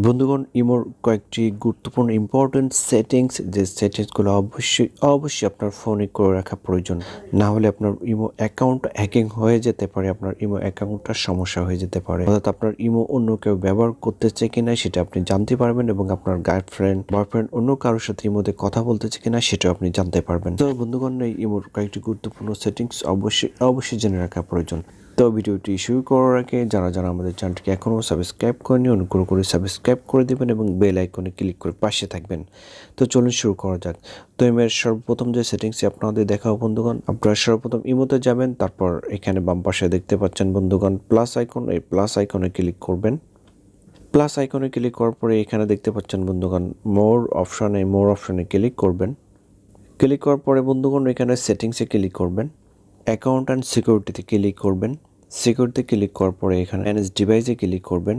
বন্ধুগণ, ইমোর কয়েকটি গুরুত্বপূর্ণ ইম্পর্টেন্ট সেটিংস, যে সেটিংসগুলো অবশ্যই আপনার ফোনে করে রাখা প্রয়োজন। না হলে আপনার ইমো অ্যাকাউন্ট হ্যাকিং হয়ে যেতে পারে, আপনার ইমো অ্যাকাউন্টটা সমস্যা হয়ে যেতে পারে। অর্থাৎ আপনার ইমো অন্য কেউ ব্যবহার করতেছে কিনা সেটা আপনি জানতে পারবেন, এবং আপনার গার্লফ্রেন্ড বয়ফ্রেন্ড অন্য কারোর সাথে ইমোতে কথা বলতেছে কিনা সেটাও আপনি জানতে পারবেন। তো বন্ধুগণ, এই ইমোর কয়েকটি গুরুত্বপূর্ণ সেটিংস অবশ্যই জেনে রাখা প্রয়োজন। তো ভিডিওটি শুরু করার আগে যারা আমাদের চ্যানেলটিকে এখনও সাবস্ক্রাইব করেনি, অনুগ্রহ করে সাবস্ক্রাইব করে দেবেন এবং বেল আইকনে ক্লিক করে পাশে থাকবেন। তো চলুন শুরু করা যাক। তো ইমের সর্বপ্রথম যে সেটিংসে আপনাদের দেখাবো বন্ধুগণ, আপনারা সর্বপ্রথম ইমোতে যাবেন, তারপর এখানে বাম পাশে দেখতে পাচ্ছেন বন্ধুগণ প্লাস আইকন, এই প্লাস আইকনে ক্লিক করবেন। প্লাস আইকনে ক্লিক করার পরে এখানে দেখতে পাচ্ছেন বন্ধুগণ মোর অপশনে ক্লিক করবেন। ক্লিক করার পরে বন্ধুগণ এখানে সেটিংসে ক্লিক করবেন, অ্যাকাউন্ট অ্যান্ড সিকিউরিটিতে ক্লিক করবেন। সিকিউরিটি ক্লিক করার পরে এখানে ম্যানেজ ডিভাইসে ক্লিক করবেন।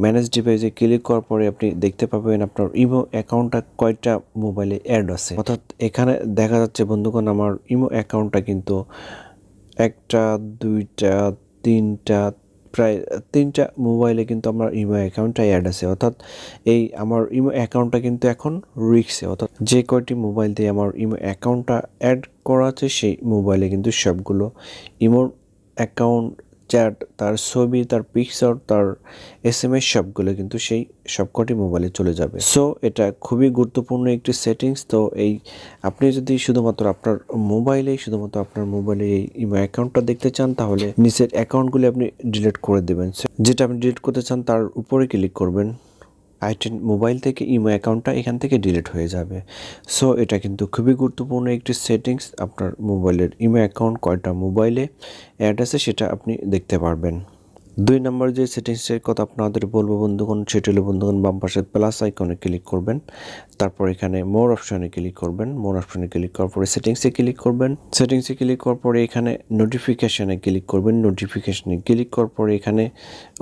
ম্যানেজ ডিভাইসে ক্লিক করার পরে আপনি দেখতে পাবেন আপনার ইমো অ্যাকাউন্টটা কয়টা মোবাইলে অ্যাড আছে। অর্থাৎ এখানে দেখা যাচ্ছে বন্ধুগণ আমার ইমো অ্যাকাউন্টটা কিন্তু একটা, দুইটা, তিনটা, প্রায় তিনটা মোবাইলে কিন্তু আমার ইমো অ্যাকাউন্টটা অ্যাড আছে। অর্থাৎ এই আমার ইমো অ্যাকাউন্টটা কিন্তু এখন রিস্কে। অর্থাৎ যে কয়টি মোবাইল দিয়ে আমার ইমো অ্যাকাউন্টটা অ্যাড করা আছে সেই মোবাইলে কিন্তু সবগুলো ইমোর অ্যাকাউন্ট, চ্যাট, তার ছবি, তার পিকচার, তার SMS সবগুলো কিন্তু সেই সবকটি মোবাইলে চলে যাবে। সো এটা খুবই গুরুত্বপূর্ণ একটি সেটিংস। তো এই আপনি যদি শুধুমাত্র আপনার মোবাইলে এই ইমো অ্যাকাউন্টটা দেখতে চান, তাহলে নিচের অ্যাকাউন্টগুলি আপনি ডিলিট করে দেবেন। যেটা আপনি ডিলিট করতে চান তার উপরে ক্লিক করবেন। মোবাইল থেকে ইমো অ্যাকাউন্টটা এখান থেকে ডিলিট হয়ে যাবে। সো এটা কিন্তু খুবই গুরুত্বপূর্ণ একটি সেটিংস। আপনার মোবাইলের ইমো অ্যাকাউন্ট কয়টা মোবাইলে অ্যাড আছে সেটা আপনি দেখতে পারবেন। 2 নম্বর যে সেটিংসের কথা আপনাদের বলবো বন্ধুগণ, সেটি হলো বন্ধুগণ বাম পাশে প্লাস আইকনে ক্লিক করবেন, তারপর এখানে মোর অপশনে ক্লিক করবেন। মোর অপশনে ক্লিক করার পরে সেটিংসে ক্লিক করবেন। সেটিংসে ক্লিক করার পরে এখানে নোটিফিকেশনে ক্লিক করবেন। নোটিফিকেশনে ক্লিক করার পরে এখানে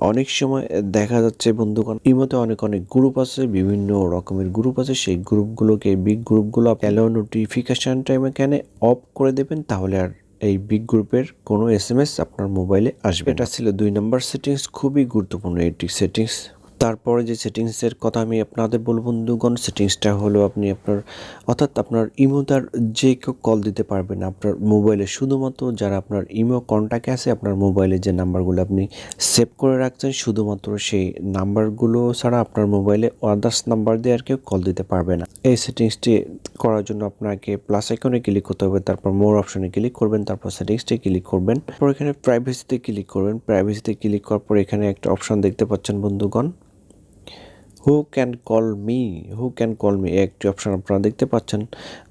অনেক সময় দেখা যাচ্ছে বন্ধুগণ ইমোতে অনেক গ্রুপ আছে, বিভিন্ন রকমের গ্রুপ আছে। সেই গ্রুপগুলোকে, বিগ গ্রুপগুলো অ্যালো নোটিফিকেশন টাইম এখানে অফ করে দেবেন, তাহলে আর এই বিগ গ্রুপের কোনো SMS আপনার মোবাইলে আসবে। এটা ছিল 2 নম্বর সেটিংস, খুবই গুরুত্বপূর্ণ একটি সেটিংস। তারপরে যে সেটিংসের কথা আমি আপনাদের বলব বন্ধুগণ, সেটিংসটা হলো অর্থাৎ আপনার ইমোটার যে কেউ কল দিতে পারবে না আপনার মোবাইলে, শুধুমাত্র যারা আপনার ইমো কন্ট্যাক্টে আছে, আপনার মোবাইলে যে নাম্বারগুলো আপনি সেভ করে রাখছেন, শুধুমাত্র সেই নাম্বারগুলো ছাড়া আপনার মোবাইলে আদার্স নাম্বার দিয়ে আর কেউ কল দিতে পারবে না। এই সেটিংসটি করার জন্য আপনাকে প্লাস আইকনে ক্লিক করতে হবে, তারপর মোর অপশনে ক্লিক করবেন, তারপর সেটিংসটি ক্লিক করবেন, তারপর এখানে প্রাইভেসিতে ক্লিক করবেন। প্রাইভেসিতে ক্লিক করার পর এখানে একটা অপশন দেখতে পাচ্ছেন বন্ধুগণ, হু ক্যান কল মি একটি অপশন আপনারা দেখতে পাচ্ছেন।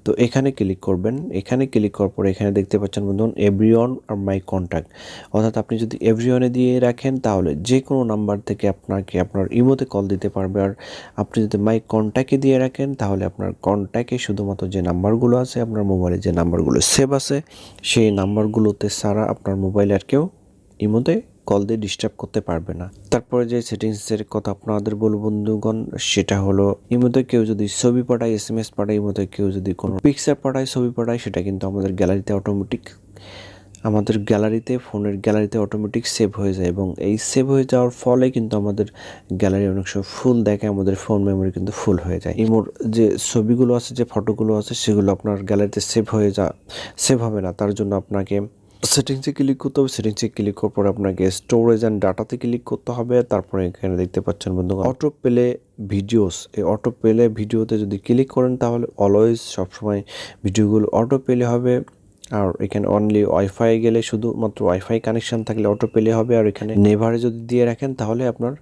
তো এখানে ক্লিক করবেন। এখানে ক্লিক করার পরে এখানে দেখতে পাচ্ছেন বন্ধুগণ এভরিওয়ান আর মাই কন্ট্যাক্ট। অর্থাৎ আপনি যদি এভরিওয়ানে দিয়ে রাখেন, তাহলে যে কোনো নাম্বার থেকে আপনাকে আপনার ইমোতে কল দিতে পারবে। আর আপনি যদি মাই কন্ট্যাক্টে দিয়ে রাখেন, তাহলে আপনার কন্ট্যাক্টে শুধুমাত্র যে নাম্বারগুলো আছে, আপনার মোবাইলে যে নাম্বারগুলো সেভ আছে, সেই নাম্বারগুলোতে ছাড়া আপনার মোবাইলে আর কেউ ইমোতে কল দিয়ে ডিস্টার্ব করতে পারবে না। তারপরে যে সেটিংসের কথা আপনাদের বলবো বন্ধুগণ, সেটা হলো ইমোতে কেউ যদি ছবি পাঠায়, SMS পাঠায়, ইমোতে কেউ যদি কোনো পিকচার পাঠায়, ছবি পাঠায়, সেটা কিন্তু আমাদের ফোনের গ্যালারিতে অটোমেটিক সেভ হয়ে যায়। এবং এই সেভ হয়ে যাওয়ার ফলে কিন্তু আমাদের গ্যালারি অনেক সময় ফুল দেখে, আমাদের ফোন মেমোরি কিন্তু ফুল হয়ে যায়। ইমোর যে ছবিগুলো আছে, যে ফটোগুলো আছে, সেগুলো আপনার গ্যালারিতে সেভ হবে না। তার জন্য আপনাকে সেটিংসে ক্লিক করতে হবে। সেটিংসে ক্লিক করার পর আপনাকে স্টোরেজ অ্যান্ড ডাটাতে ক্লিক করতে হবে। তারপরে এখানে দেখতে পাচ্ছেন বন্ধুগণ অটো প্লে ভিডিওস। এই অটো প্লে ভিডিওতে যদি ক্লিক করেন, তাহলে অলওয়েজ সবসময় ভিডিওগুলো অটো প্লে হবে। আর এখানে অনলি ওয়াইফাই গেলে, শুধুমাত্র ওয়াইফাই কানেকশন থাকলে অটো প্লে হবে। আর এখানে নেভারে যদি দিয়ে রাখেন, তাহলে আপনার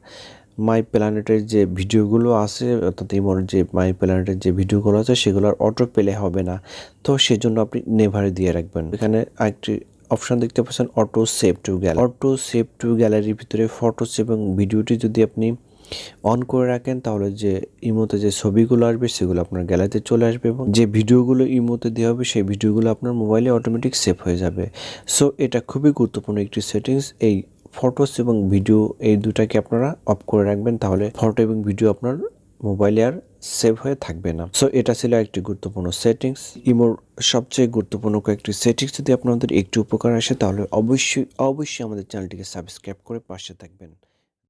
মাই প্ল্যানেটের যে ভিডিওগুলো আছে, অর্থাৎ ইমোর যে মাই প্ল্যানেটের যে ভিডিওগুলো আছে, সেগুলো আর অটো প্লে হবে না। তো সেজন্য আপনি নেভারে দিয়ে রাখবেন। এখানে আরেকটি অপশন দেখতে পাচ্ছেন অটো সেভ টু গ্যালারির ভিতরে ফটোস এবং ভিডিওটি যদি আপনি অন করে রাখেন, তাহলে যে ইমোতে যে ছবিগুলো আসবে সেগুলো আপনার গ্যালারিতে চলে আসবে, এবং যে ভিডিওগুলো ইমোতে দেওয়া হবে সেই ভিডিওগুলো আপনার মোবাইলে অটোমেটিক সেভ হয়ে যাবে। সো এটা খুবই গুরুত্বপূর্ণ একটি সেটিংস। এই ফটোস এবং ভিডিও এই দুটাকে আপনারা অফ করে রাখবেন, তাহলে ফটো এবং ভিডিও আপনার মোবাইলে আর সেভ হয়ে থাকবে না। সো এটা ছিল একটি গুরুত্বপূর্ণ সেটিংস। ইমোর সবচেয়ে গুরুত্বপূর্ণ কয়েকটি সেটিংস যদি আপনাদের একটু উপকার আসে, তাহলে অবশ্যই আমাদের চ্যানেলটিকে সাবস্ক্রাইব করে পাশে থাকবেন।